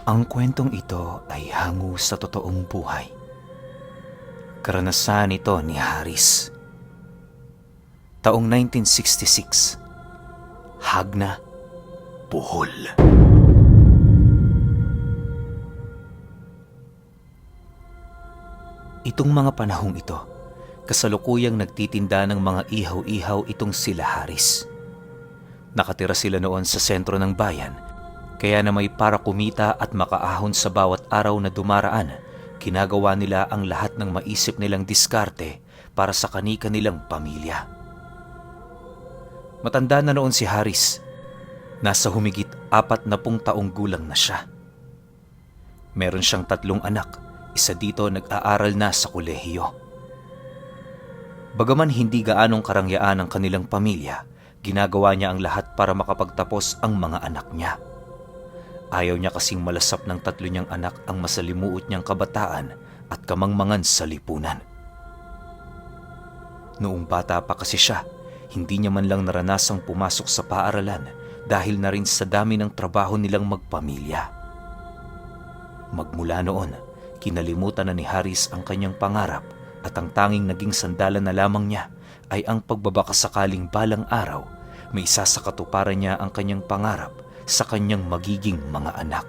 Ang kwentong ito ay hango sa totoong buhay. Karanasan ito ni Haris. Taong 1966, Hagna, Bohol. Itong mga panahong ito, kasalukuyang nagtitinda ng mga ihaw-ihaw itong sila Haris. Nakatira sila noon sa sentro ng bayan, kaya na may para kumita at makaahon sa bawat araw na dumaraan, ginagawa nila ang lahat ng maisip nilang diskarte para sa kani-kanilang pamilya. Matanda na noon si Haris. Nasa humigit 40 taong gulang na siya. Meron siyang 3 anak, isa dito nag-aaral na sa kolehiyo. Bagaman hindi gaanong karangyaan ang kanilang pamilya, ginagawa niya ang lahat para makapagtapos ang mga anak niya. Ayaw niya kasing malasap ng 3 niyang anak ang masalimuot niyang kabataan at kamangmangan sa lipunan. Noong bata pa kasi siya, hindi niya man lang naranasang pumasok sa paaralan dahil na rin sa dami ng trabaho nilang magpamilya. Magmula noon, kinalimutan na ni Haris ang kanyang pangarap at ang tanging naging sandalan na lamang niya ay ang pagbabakasakaling balang araw may isa sa katuparan niya ang kanyang pangarap sa kanyang magiging mga anak.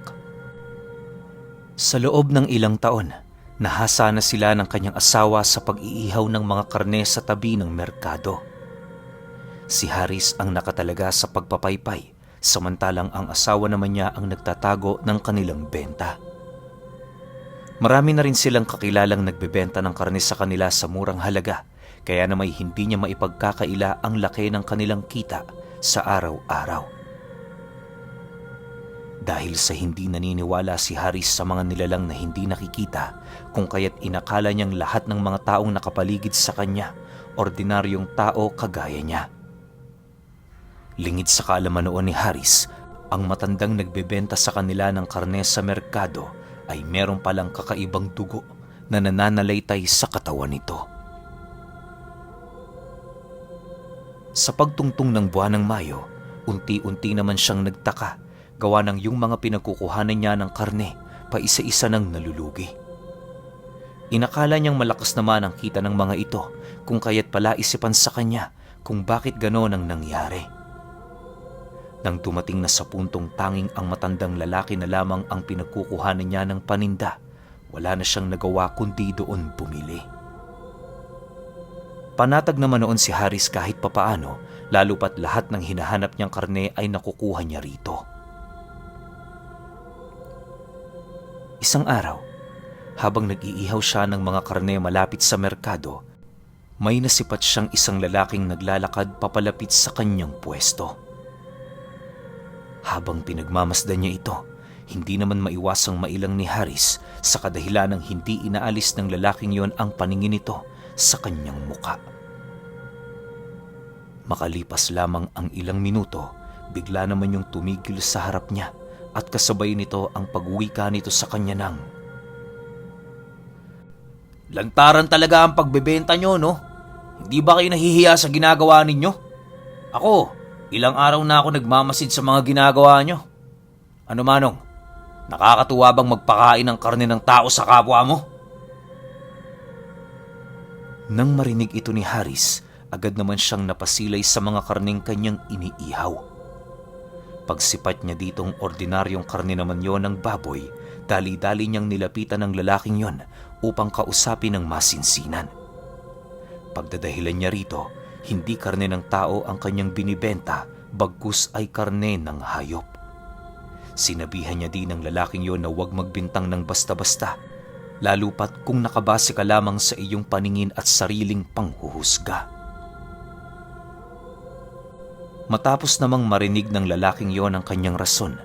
Sa loob ng ilang taon, nahasa na sila ng kanyang asawa sa pag-iihaw ng mga karne sa tabi ng merkado. Si Haris ang nakatalaga sa pagpapaypay, samantalang ang asawa naman niya ang nagtatago ng kanilang benta. Marami na rin silang kakilalang nagbebenta ng karne sa kanila sa murang halaga, kaya na may hindi niya maipagkakaila ang laki ng kanilang kita sa araw-araw. Dahil sa hindi naniniwala si Haris sa mga nilalang na hindi nakikita, kung kaya't inakala niyang lahat ng mga taong nakapaligid sa kanya, ordinaryong tao kagaya niya. Lingid sa kaalaman noon ni Haris, ang matandang nagbebenta sa kanila ng karne sa merkado ay meron palang kakaibang dugo na nananalaytay sa katawan nito. Sa pagtungtong ng buwan ng Mayo, unti-unti naman siyang nagtaka, gawa ng yung mga pinagkukuhanan niya ng karne pa isa-isa nang nalulugi. Inakala niyang malakas naman ang kita ng mga ito, kung kaya't pala isipan sa kanya kung bakit gano'n ang nangyari. Nang dumating na sa puntong tanging ang matandang lalaki na lamang ang pinagkukuhanan niya ng paninda, wala na siyang nagawa kundi doon bumili. Panatag naman noon si Haris kahit papaano, lalo pat lahat ng hinahanap niyang karne ay nakukuha niya rito. Isang araw, habang nag-iihaw siya ng mga karne malapit sa merkado, may nasipat siyang isang lalaking naglalakad papalapit sa kanyang pwesto. Habang pinagmamasdan niya ito, hindi naman maiwasang mailang ni Haris sa kadahilan ng hindi inaalis ng lalaking yon ang paningin nito sa kanyang muka. Makalipas lamang ang ilang minuto, bigla naman yung tumigil sa harap niya at kasabay nito ang pagwika nito sa kanya ng, "Lantaran talaga ang pagbebenta nyo, no? Hindi ba kayo nahihiya sa ginagawa ninyo? Ako, ilang araw na ako nagmamasid sa mga ginagawa nyo. Ano manong, nakakatuwa bang magpakain ng karne ng tao sa kapwa mo?" Nang marinig ito ni Haris, agad naman siyang napasilay sa mga karneng kanyang iniihaw. Pagsipat niya ditong ordinaryong karne naman yon ng baboy, dali-dali niyang nilapitan ng lalaking yon upang kausapin ng masinsinan. Pagdadahilan niya rito, hindi karne ng tao ang kanyang binibenta, bagkus ay karne ng hayop. Sinabihan niya din ng lalaking yon na huwag magbintang ng basta-basta, lalo pat kung nakabase ka lamang sa iyong paningin at sariling panghuhusga. Matapos namang marinig ng lalaking yon ang kanyang rason,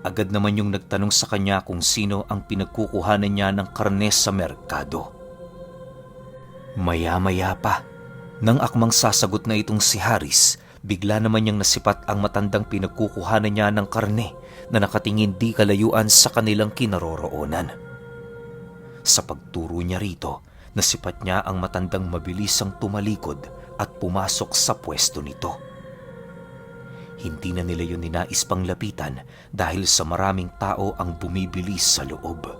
agad naman yung nagtanong sa kanya kung sino ang pinagkukuhanan niya ng karne sa merkado. Maya-maya pa, nang akmang sasagot na itong si Haris, bigla naman niyang nasipat ang matandang pinagkukuhanan niya ng karne na nakatingin di kalayuan sa kanilang kinaroroonan. Sa pagturo niya rito, nasipat niya ang matandang mabilisang tumalikod at pumasok sa pwesto nito. Hindi na nila yun ninais pang lapitan dahil sa maraming tao ang bumibili sa loob.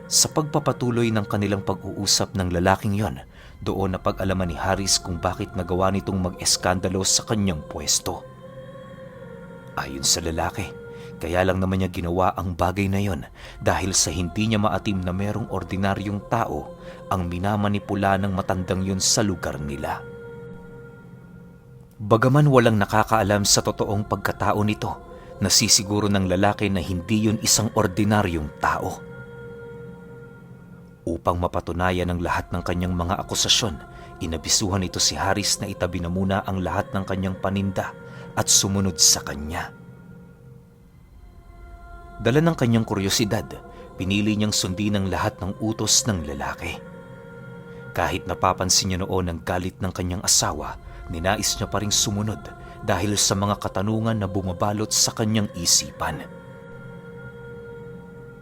Sa pagpapatuloy ng kanilang pag-uusap ng lalaking yon, doon na pag-alaman ni Haris kung bakit nagawa nitong mag-eskandalo sa kanyang pwesto. Ayon sa lalaki, kaya lang naman niya ginawa ang bagay na yon dahil sa hindi niya maatim na merong ordinaryong tao ang minamanipula ng matandang yun sa lugar nila. Bagaman walang nakakaalam sa totoong pagkatao nito, nasisiguro ng lalaki na hindi yun isang ordinaryong tao. Upang mapatunayan ang lahat ng kanyang mga akusasyon, inabisuhan ito si Haris na itabi na muna ang lahat ng kanyang paninda at sumunod sa kanya. Dala ng kanyang kuryosidad, pinili niyang sundin ang lahat ng utos ng lalaki. Kahit napapansin niya noon ang galit ng kanyang asawa, ninais niya pa ring sumunod dahil sa mga katanungan na bumabalot sa kanyang isipan.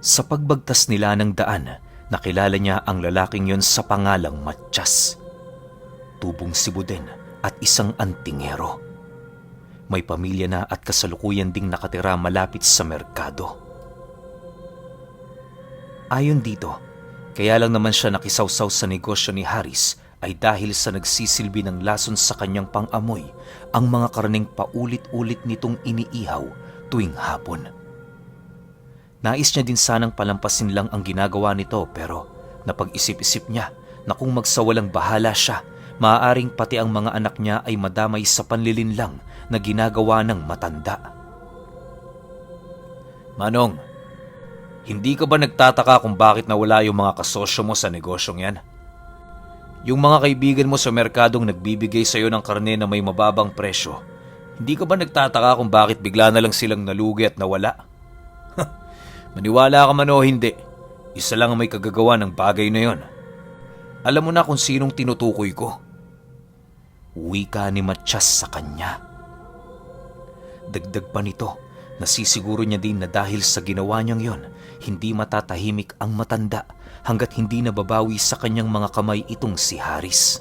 Sa pagbagtas nila ng daan, nakilala niya ang lalaking yon sa pangalang Mattias. Tubong Cebu din at isang antingero. May pamilya na at kasalukuyan ding nakatira malapit sa merkado. Ayon dito, kaya lang naman siya nakisawsaw sa negosyo ni Haris ay dahil sa nagsisilbi ng lason sa kanyang pang-amoy ang mga karneng paulit-ulit nitong iniihaw tuwing hapon. Nais niya din sanang palampasin lang ang ginagawa nito pero napag-isip-isip niya na kung magsawalang bahala siya, maaaring pati ang mga anak niya ay madamay sa panlilinlang na ginagawa ng matanda. Manong, hindi ka ba nagtataka kung bakit nawala yung mga kasosyo mo sa negosyong yan? Yung mga kaibigan mo sa merkadong nagbibigay sa iyo ng karne na may mababang presyo, hindi ka ba nagtataka kung bakit bigla na lang silang nalugi at nawala? Maniwala ka man o hindi, isa lang ang may kagagawa ng bagay na yon. Alam mo na kung sinong tinutukoy ko. Wika ni Mattias sa kanya. Dagdag pa nito, nasisiguro niya din na dahil sa ginawa niyang yon, hindi matatahimik ang matanda hanggat hindi nababawi sa kanyang mga kamay itong si Haris.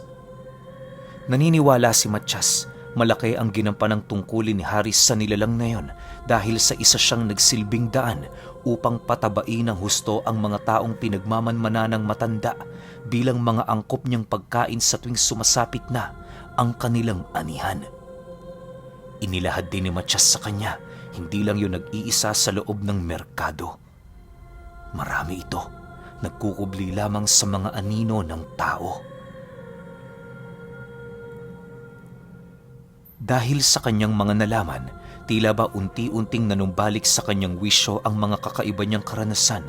Naniniwala si Mattias, malaki ang ginampanang tungkulin ni Haris sa nilalang na yon dahil sa isa siyang nagsilbing daan upang patabain ng husto ang mga taong pinagmamanmana ng matanda bilang mga angkop niyang pagkain sa tuwing sumasapit na ang kanilang anihan. Inilahad din ni Mattias sa kanya, hindi lang yun nag-iisa sa loob ng merkado. Marami ito, nagkukubli lamang sa mga anino ng tao. Dahil sa kanyang mga nalaman, tila ba unti-unting nanumbalik sa kanyang wisyo ang mga kakaiba niyang karanasan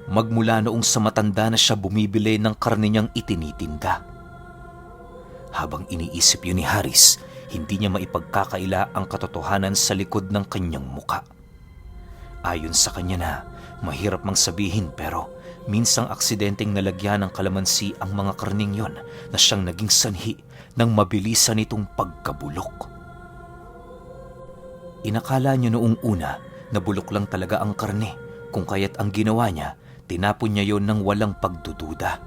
magmula noong sa matanda na siya bumibili ng karne niyang itinitinda. Habang iniisip yun ni Haris, hindi niya maipagkakaila ang katotohanan sa likod ng kanyang muka. Ayon sa kanya na, mahirap mang sabihin pero minsang aksidenteng nalagyan ng kalamansi ang mga karning yon na siyang naging sanhi ng mabilisan nitong pagkabulok. Inakala niya noong una na bulok lang talaga ang karne, kung kaya't ang ginawa niya, tinapon niya yon ng walang pagdududa.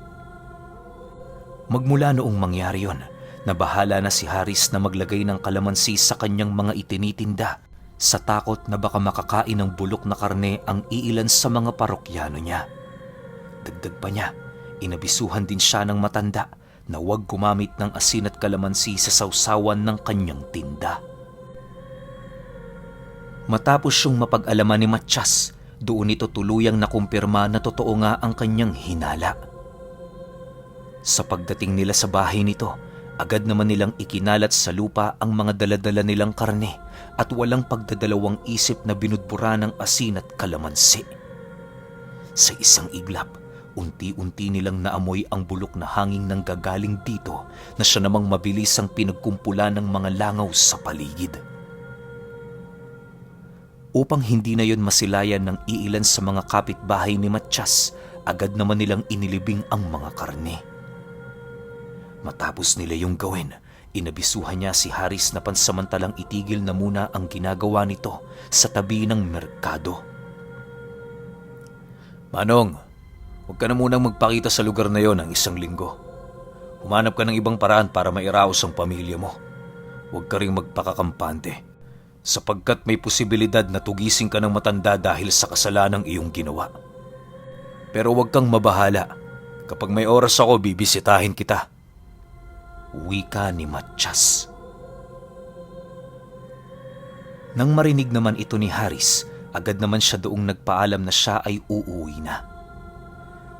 Magmula noong mangyari yon, nabahala na si Haris na maglagay ng kalamansi sa kanyang mga itinitinda sa takot na baka makakain ng bulok na karne ang iilan sa mga parokyano niya. Dagdag pa niya, inabisuhan din siya ng matanda na huwag gumamit ng asin at kalamansi sa sausawan ng kanyang tinda. Matapos siyang mapag-alaman ni Mattias, doon ito tuluyang nakumpirma na totoo nga ang kanyang hinala. Sa pagdating nila sa bahay nito, agad naman nilang ikinalat sa lupa ang mga daladala nilang karne at walang pagdadalawang isip na binudbura ng asin at kalamansi. Sa isang iglap, unti-unti nilang naamoy ang bulok na hangin ng gagaling dito na siya namang mabilis ang pinagkumpulan ng mga langaw sa paligid. Upang hindi na yon masilayan ng iilan sa mga kapitbahay ni Mattias, agad naman nilang inilibing ang mga karne. Matapos nila yung gawin, inabisuhan niya si Haris na pansamantalang itigil na muna ang ginagawa nito sa tabi ng merkado. Manong, huwag ka na munang magpakita sa lugar na yon ng 1 linggo. Humanap ka ng ibang paraan para mairaos ang pamilya mo. Huwag ka ring magpakakampante, sapagkat may posibilidad na tugisin ka ng matanda dahil sa kasalanang iyong ginawa. Pero huwag kang mabahala. Kapag may oras ako, bibisitahin kita. Wika ni Matiyas. Nang marinig naman ito ni Haris, agad naman siya doong nagpaalam na siya ay uuwi na.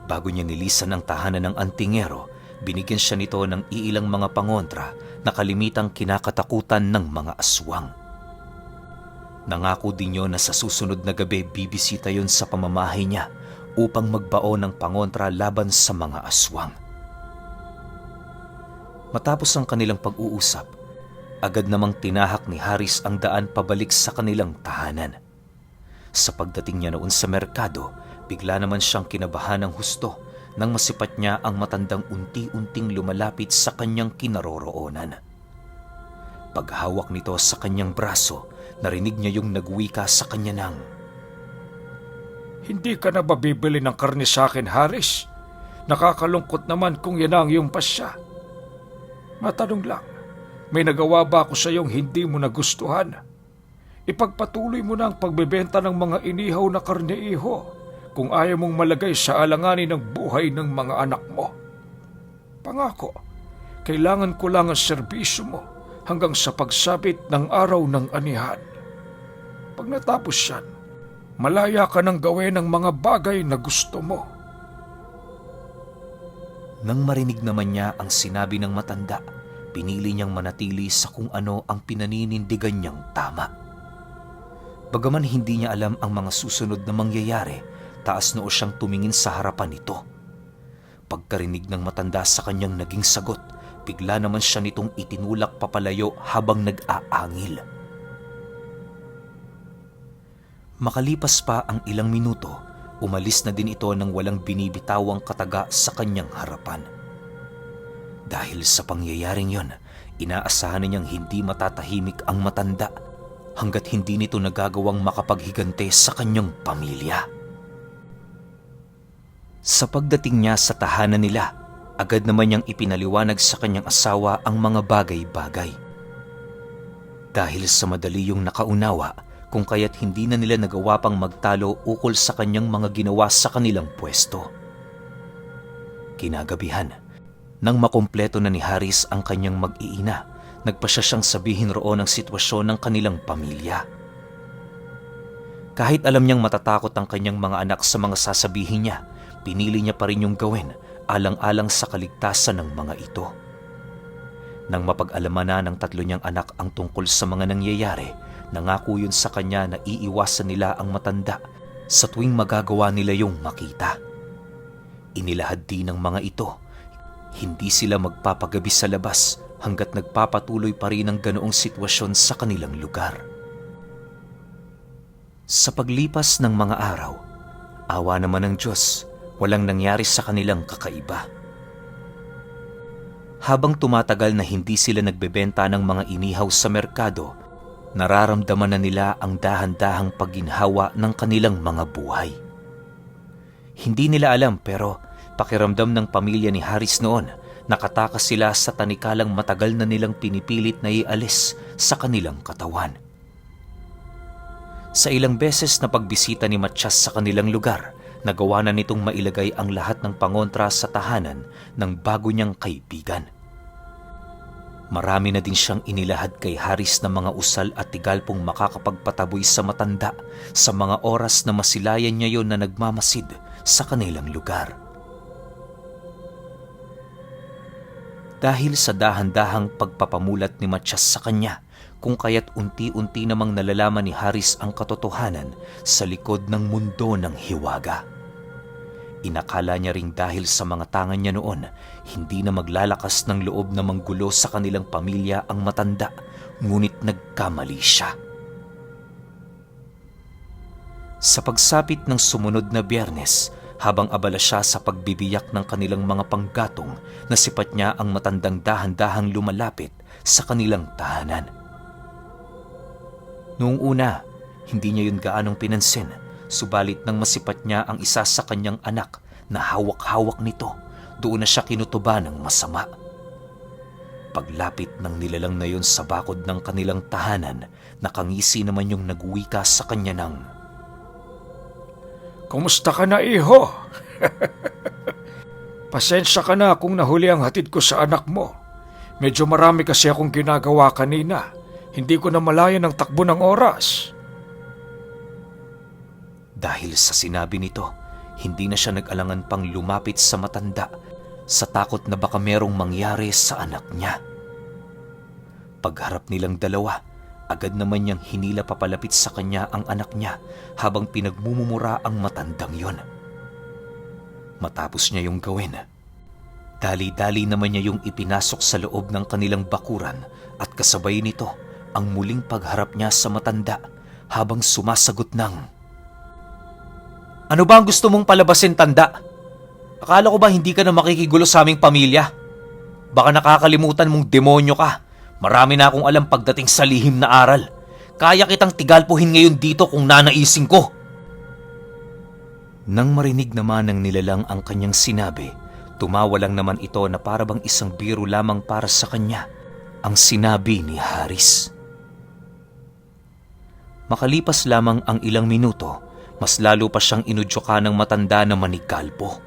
Bago niya nilisan ang tahanan ng antingero, binigyan siya nito ng iilang mga pangontra na kalimitang kinakatakutan ng mga aswang. Nangako din yon na sa susunod na gabi bibisita yon sa pamamahay niya upang magbaon ng pangontra laban sa mga aswang. Matapos ang kanilang pag-uusap, agad namang tinahak ni Haris ang daan pabalik sa kanilang tahanan. Sa pagdating niya noon sa merkado, bigla naman siyang kinabahan ng husto nang masipat niya ang matandang unti-unting lumalapit sa kanyang kinaroroonan. Paghawak nito sa kanyang braso, narinig niya yung nagwika sa kanya ng, "Hindi ka na ba bibili ng karne sa akin, Haris? Nakakalungkot naman kung yan ang iyong pasya. Matanong lang, may nagawa ba ako sa iyong hindi mo nagustuhan? Ipagpatuloy mo na ang pagbebenta ng mga inihaw na karne, iho, kung ayaw mong malagay sa alanganin ng buhay ng mga anak mo. Pangako, kailangan ko lang ang serbisyo mo hanggang sa pagsapit ng araw ng anihan. Pag natapos yan, malaya ka nang gawin ang mga bagay na gusto mo." Nang marinig naman niya ang sinabi ng matanda, pinili niyang manatili sa kung ano ang pinaninindigan niyang tama. Bagaman hindi niya alam ang mga susunod na mangyayari, taas noo siyang tumingin sa harapan nito. Pagkarinig ng matanda sa kanyang naging sagot, bigla naman siya nitong itinulak papalayo habang nag-aangil. Makalipas pa ang ilang minuto, umalis na din ito nang walang binibitawang kataga sa kanyang harapan. Dahil sa pangyayaring yon, inaasahan niyang hindi matatahimik ang matanda hanggat hindi nito nagagawang makapaghigante sa kanyang pamilya. Sa pagdating niya sa tahanan nila, agad naman niyang ipinaliwanag sa kanyang asawa ang mga bagay-bagay. Dahil sa madali yung nakaunawa, kung kaya't hindi na nila nagawa pang magtalo ukol sa kanyang mga ginawa sa kanilang pwesto. Kinagabihan, nang makumpleto na ni Haris ang kanyang mag-iina, nagpasya siyang sabihin roon ang sitwasyon ng kanilang pamilya. Kahit alam niyang matatakot ang kanyang mga anak sa mga sasabihin niya, pinili niya pa rin yung gawin alang-alang sa kaligtasan ng mga ito. Nang mapag-alaman na ng tatlo niyang anak ang tungkol sa mga nangyayari, nangako yun sa kanya na iiwasan nila ang matanda sa tuwing magagawa nila yung makita. Inilahad din ng mga ito, hindi sila magpapagabi sa labas hanggat nagpapatuloy pa rin ang ganoong sitwasyon sa kanilang lugar. Sa paglipas ng mga araw, awa naman ng Diyos, walang nangyari sa kanilang kakaiba. Habang tumatagal na hindi sila nagbebenta ng mga inihaw sa merkado, nararamdaman na nila ang dahan-dahang pagginhawa ng kanilang mga buhay. Hindi nila alam pero pakiramdam ng pamilya ni Haris noon, nakatakas sila sa tanikalang matagal na nilang pinipilit na ialis sa kanilang katawan. Sa ilang beses na pagbisita ni Matiyas sa kanilang lugar, nagawa na nitong mailagay ang lahat ng pangontra sa tahanan ng bago niyang kaibigan. Marami na din siyang inilahad kay Haris na mga usal at tigalpong makakapagpataboy sa matanda sa mga oras na masilayan niya yon na nagmamasid sa kanilang lugar. Dahil sa dahan-dahang pagpapamulat ni Matiyas sa kanya, kung kaya't unti-unti namang nalalaman ni Haris ang katotohanan sa likod ng mundo ng hiwaga. Inakala niya ring dahil sa mga tangan niya noon, hindi na maglalakas ng loob na manggulo sa kanilang pamilya ang matanda, ngunit nagkamali siya. Sa pagsapit ng sumunod na Biyernes, habang abala siya sa pagbibiyak ng kanilang mga panggatong, nasipat niya ang matandang dahan-dahang lumalapit sa kanilang tahanan. Noong una, hindi niya yun gaanong pinansin, subalit nang masipat niya ang isa sa kanyang anak na hawak-hawak nito, doon na siya kinutuba ng masama. Paglapit ng nilalang na yon sa bakod ng kanilang tahanan, nakangisi naman yung nagwika sa kanya ng, "Kumusta ka na, iho? Pasensya ka na kung nahuli ang hatid ko sa anak mo. Medyo marami kasi akong ginagawa kanina. Hindi ko na malayan ang takbo ng oras." Dahil sa sinabi nito, hindi na siya nag-alangan pang lumapit sa matanda sa takot na baka merong mangyari sa anak niya. Pagharap nilang dalawa, agad naman niyang hinila papalapit sa kanya ang anak niya habang pinagmumumura ang matandang yon. Matapos niya yung gawin, dali-dali naman niya yung ipinasok sa loob ng kanilang bakuran at kasabay nito ang muling pagharap niya sa matanda habang sumasagot ng, "Ano ba ang gusto mong palabasin, tanda? Akala ko ba hindi ka na makikigulo sa aming pamilya? Baka nakakalimutan mong demonyo ka. Marami na akong alam pagdating sa lihim na aral. Kaya kitang tigalpuhin ngayon dito kung nanaisin ko." Nang marinig naman ng nilalang ang kanyang sinabi, tumawa lang naman ito na parabang isang biro lamang para sa kanya, ang sinabi ni Haris. Makalipas lamang ang ilang minuto, mas lalo pa siyang inudyoka ng matanda na manigalpo.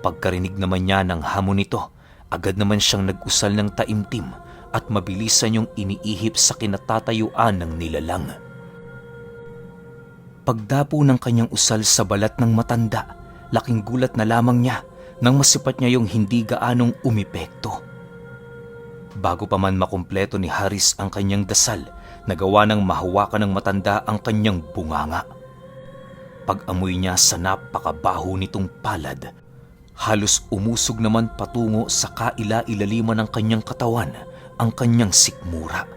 Pagkarinig naman niya ng hamon nito, agad naman siyang nag-usal ng taimtim at mabilisan yung iniihip sa kinatatayuan ng nilalang. Pagdapo ng kanyang usal sa balat ng matanda, laking gulat na lamang niya nang masipat niya yung hindi gaanong umipekto. Bago pa man makumpleto ni Haris ang kanyang dasal, nagawa ng mahawakan ng matanda ang kanyang bunganga. Pag-amoy niya sa napakabaho nitong palad, halos umusog naman patungo sa kaila-ilaliman ng kanyang katawan ang kanyang sikmura.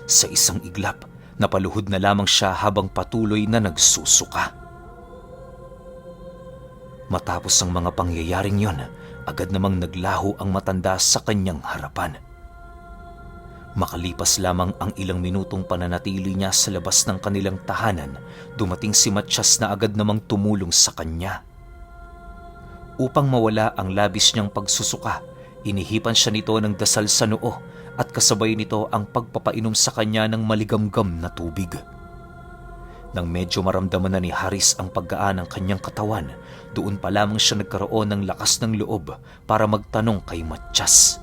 Sa isang iglap, napaluhod na lamang siya habang patuloy na nagsusuka. Matapos ang mga pangyayaring yon, agad namang naglaho ang matanda sa kanyang harapan. Makalipas lamang ang ilang minutong pananatili niya sa labas ng kanilang tahanan, dumating si Matiyas na agad namang tumulong sa kanya. Upang mawala ang labis niyang pagsusuka, inihipan siya nito ng dasal sa noo at kasabay nito ang pagpapainom sa kanya ng maligamgam na tubig. Nang medyo maramdaman na ni Haris ang paggaan ng kanyang katawan, doon pa lamang siya nagkaroon ng lakas ng loob para magtanong kay Matiyas.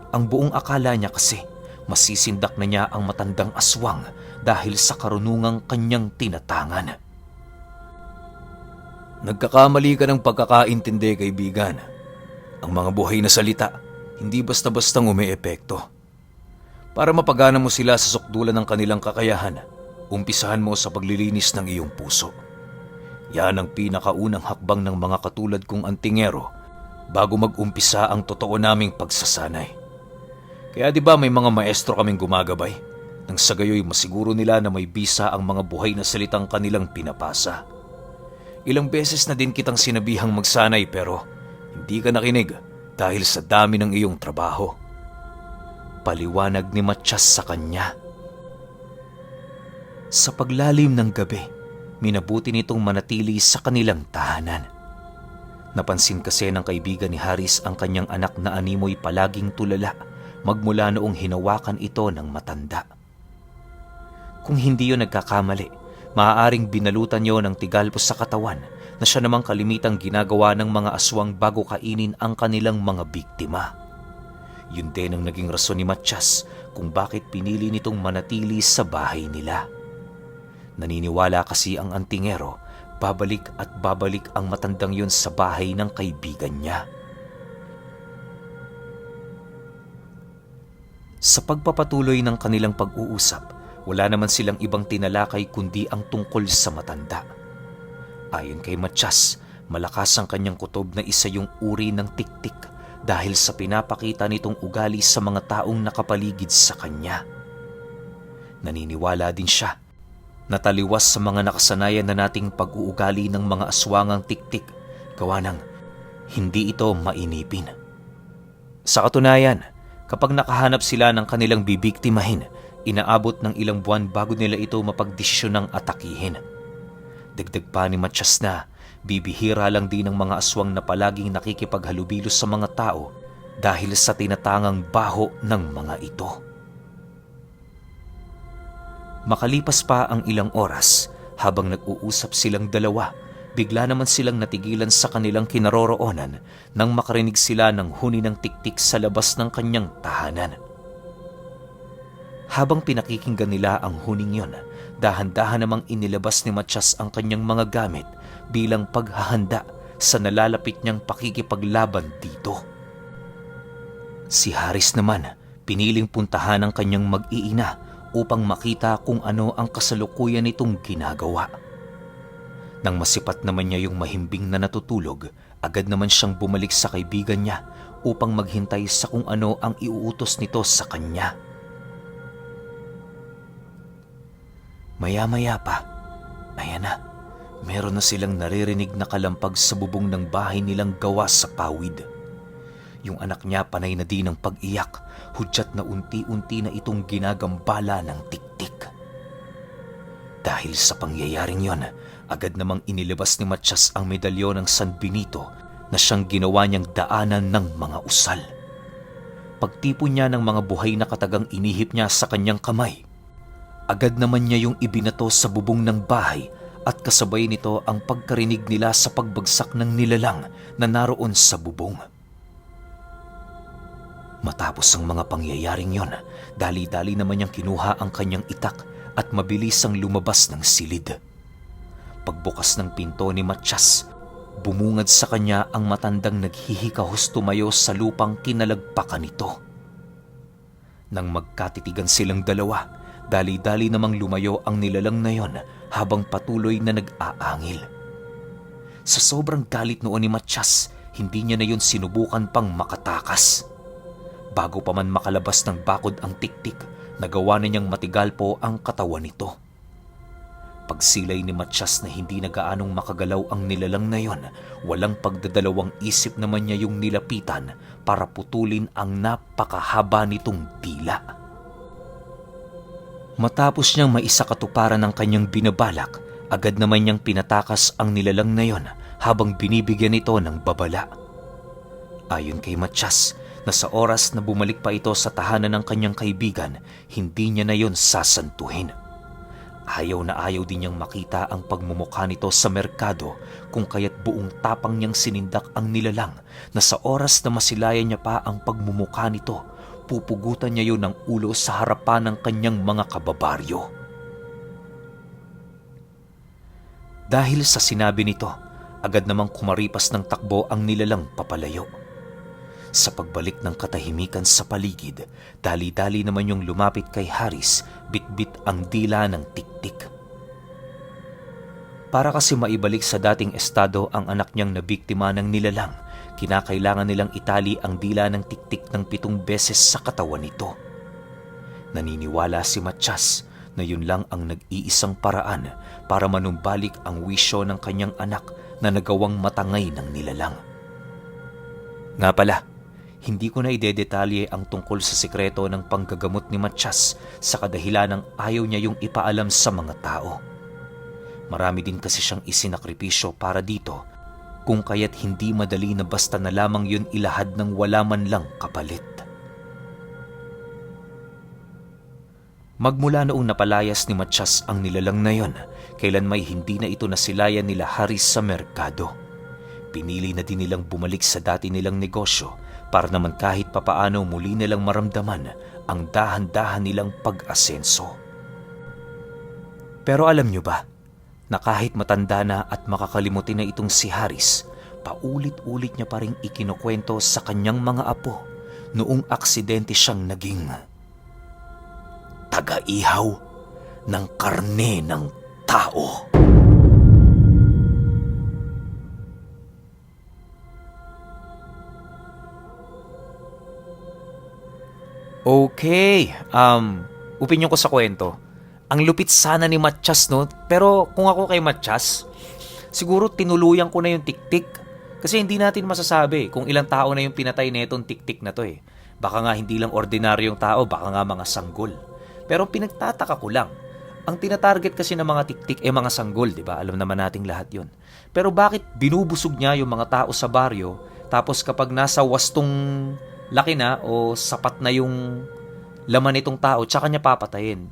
Ang buong akala niya kasi masisindak na niya ang matandang aswang dahil sa karunungang kanyang tinatangan. "Nagkakamali ka ng pagkakaintindi, kaibigan. Ang mga buhay na salita, hindi basta-bastang umeepekto. Para mapagana mo sila sa sukdulan ng kanilang kakayahan, umpisahan mo sa paglilinis ng iyong puso. Yan ang pinakaunang hakbang ng mga katulad kong antingero bago mag-umpisa ang totoo naming pagsasanay. Kaya di ba may mga maestro kaming gumagabay? Nang sa gayoy masiguro nila na may bisa ang mga buhay na salitang kanilang pinapasa. Ilang beses na din kitang sinabihang magsanay pero hindi ka nakinig dahil sa dami ng iyong trabaho." Paliwanag ni Matiyas sa kanya. Sa paglalim ng gabi, minabuti nitong manatili sa kanilang tahanan. Napansin kasi ng kaibigan ni Haris ang kanyang anak na animoy palaging tulala magmula noong hinawakan ito ng matanda. Kung hindi yun nagkakamali, maaaring binalutan niyo ng tigalpos sa katawan na siya namang kalimitang ginagawa ng mga aswang bago kainin ang kanilang mga biktima. Yun din ang naging rason ni Matiyas kung bakit pinili nitong manatili sa bahay nila. Naniniwala kasi ang antingero, babalik at babalik ang matandang yun sa bahay ng kaibigan niya. Sa pagpapatuloy ng kanilang pag-uusap, wala naman silang ibang tinalakay kundi ang tungkol sa matanda. Ayon kay Matiyas, malakas ang kanyang kutob na isa yung uri ng tiktik dahil sa pinapakita nitong ugali sa mga taong nakapaligid sa kanya. Naniniwala din siya na taliwas sa mga nakasanayan na nating pag-uugali ng mga aswangang tiktik, gawa ng hindi ito mainipin. Sa katunayan, kapag nakahanap sila ng kanilang bibiktimahin, inaabot ng ilang buwan bago nila ito mapagdesisyon ng atakihin. Dagdag pa ni Matiyas na bibihira lang din ng mga aswang na palaging nakikipaghalubilo sa mga tao dahil sa tinatangang baho ng mga ito. Makalipas pa ang ilang oras, habang nag-uusap silang dalawa, bigla naman silang natigilan sa kanilang kinaroroonan nang makarinig sila ng huni ng tiktik sa labas ng kanyang tahanan. Habang pinakikinggan nila ang huning yon, dahan-dahan namang inilabas ni Matiyas ang kanyang mga gamit bilang paghahanda sa nalalapit niyang pakikipaglaban dito. Si Haris naman, piniling puntahan ang kanyang mag-iina upang makita kung ano ang kasalukuyan nitong ginagawa. Nang masipat naman niya yung mahimbing na natutulog, agad naman siyang bumalik sa kaibigan niya upang maghintay sa kung ano ang iuutos nito sa kanya. Maya-maya pa, ayan na, meron na silang naririnig na kalampag sa bubong ng bahay nilang gawa sa pawid. Yung anak niya panay na din ng pag-iyak, hudyat na unti-unti na itong ginagambala ng tiktik. Dahil sa pangyayaring yon, agad namang inilabas ni Matiyas ang medalyon ng San Benito na siyang ginawa niyang daanan ng mga usal. Pagtipon niya ng mga buhay na katagang inihip niya sa kanyang kamay, agad naman niya yung ibinato sa bubong ng bahay at kasabay nito ang pagkarinig nila sa pagbagsak ng nilalang na naroon sa bubong. Matapos ang mga pangyayaring yon, dali-dali naman niyang kinuha ang kanyang itak at mabilis ang lumabas ng silid. Pagbukas ng pinto ni Matiyas, bumungad sa kanya ang matandang naghihikahos tumayo sa lupang kinalagpakan nito. Nang magkatitigan silang dalawa, dali-dali namang lumayo ang nilalang na yon habang patuloy na nag-aangil. Sa sobrang galit noon ni Matiyas, hindi niya na yun sinubukan pang makatakas. Bago pa man makalabas ng bakod ang tiktik, nagawa na niyang matigalpo ang katawan nito. Pagsilay ni Matiyas na hindi na gaanong makagalaw ang nilalang na yon, walang pagdadalawang isip naman niya yung nilapitan para putulin ang napakahaba nitong dila. Matapos niyang maisakatuparan ng kanyang binabalak, agad naman niyang pinatakas ang nilalang na yon habang binibigyan ito ng babala. Ayon kay Matiyas, na sa oras na bumalik pa ito sa tahanan ng kanyang kaibigan, hindi niya na yon sasantuhin. Ayaw na ayaw din niyang makita ang pagmumukha nito sa merkado, kung kaya't buong tapang niyang sinindak ang nilalang na sa oras na masilayan niya pa ang pagmumukha nito, pupugutan niya yun ng ulo sa harapan ng kanyang mga kababaryo. Dahil sa sinabi nito, agad namang kumaripas ng takbo ang nilalang papalayo. Sa pagbalik ng katahimikan sa paligid, dali-dali naman yung lumapit kay Haris, bitbit ang dila ng tiktik. Para kasi maibalik sa dating estado ang anak niyang nabiktima ng nilalang, kinakailangan nilang itali ang dila ng tiktik ng 7 beses sa katawan nito. Naniniwala si Matiyas na yun lang ang nag-iisang paraan para manumbalik ang wisyo ng kanyang anak na nagawang matangay ng nilalang. Nga pala, hindi ko na idedetalye ang tungkol sa sikreto ng panggagamot ni Matiyas sa kadahilan ng ayaw niya yung ipaalam sa mga tao. Marami din kasi siyang isinakripisyo para dito, kung kaya't hindi madali na basta na lamang yun ilahad ng wala man lang kapalit. Magmula noong napalayas ni Matiyas ang nilalang na yon, kailan may hindi na ito nasilayan nila Haris sa merkado. Pinili na din nilang bumalik sa dati nilang negosyo para naman kahit papaano muli nilang maramdaman ang dahan-dahan nilang pag-asenso. Pero alam nyo ba, na kahit matanda na at makakalimutin na itong si Haris, paulit-ulit niya pa rin ikinukwento sa kanyang mga apo noong aksidente siyang naging taga-ihaw ng karne ng tao. Okay, opinyon ko sa kwento. Ang lupit sana ni Matiyas, no? Pero kung ako kay Matiyas, siguro tinuluyan ko na yung tiktik. Kasi hindi natin masasabi kung ilang tao na yung pinatay na itong tiktik na to eh. Baka nga hindi lang ordinaryong tao, baka nga mga sanggol. Pero pinagtataka ko lang, ang tinatarget kasi ng mga tiktik eh mga sanggol, di ba? Alam naman nating lahat yun. Pero bakit binubusog niya yung mga tao sa baryo, tapos kapag nasa wastong laki na o sapat na yung laman nitong tao tsaka niya papatayin.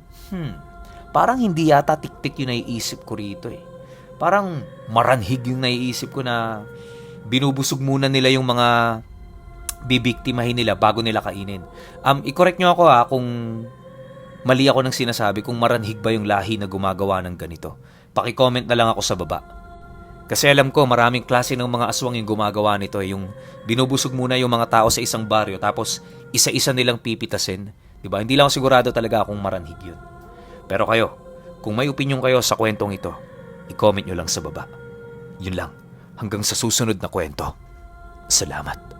Parang hindi yata tik-tik yung naiisip ko rito eh. Parang maranhig yung naiisip ko na binubusog muna nila yung mga bibiktimahin nila bago nila kainin. I-correct nyo ako kung mali ako ng sinasabi, kung maranhig ba yung lahi na gumagawa ng ganito. Paki-comment na lang ako sa baba. Kasi alam ko maraming klase ng mga aswang yung gumagawa nito. Yung binubusog muna yung mga tao sa isang baryo tapos isa-isa nilang pipitasin. Diba? Hindi lang ako sigurado talaga kung maranhig yun. Pero kayo, kung may opinion kayo sa kwentong ito, i-comment nyo lang sa baba. Yun lang. Hanggang sa susunod na kwento. Salamat.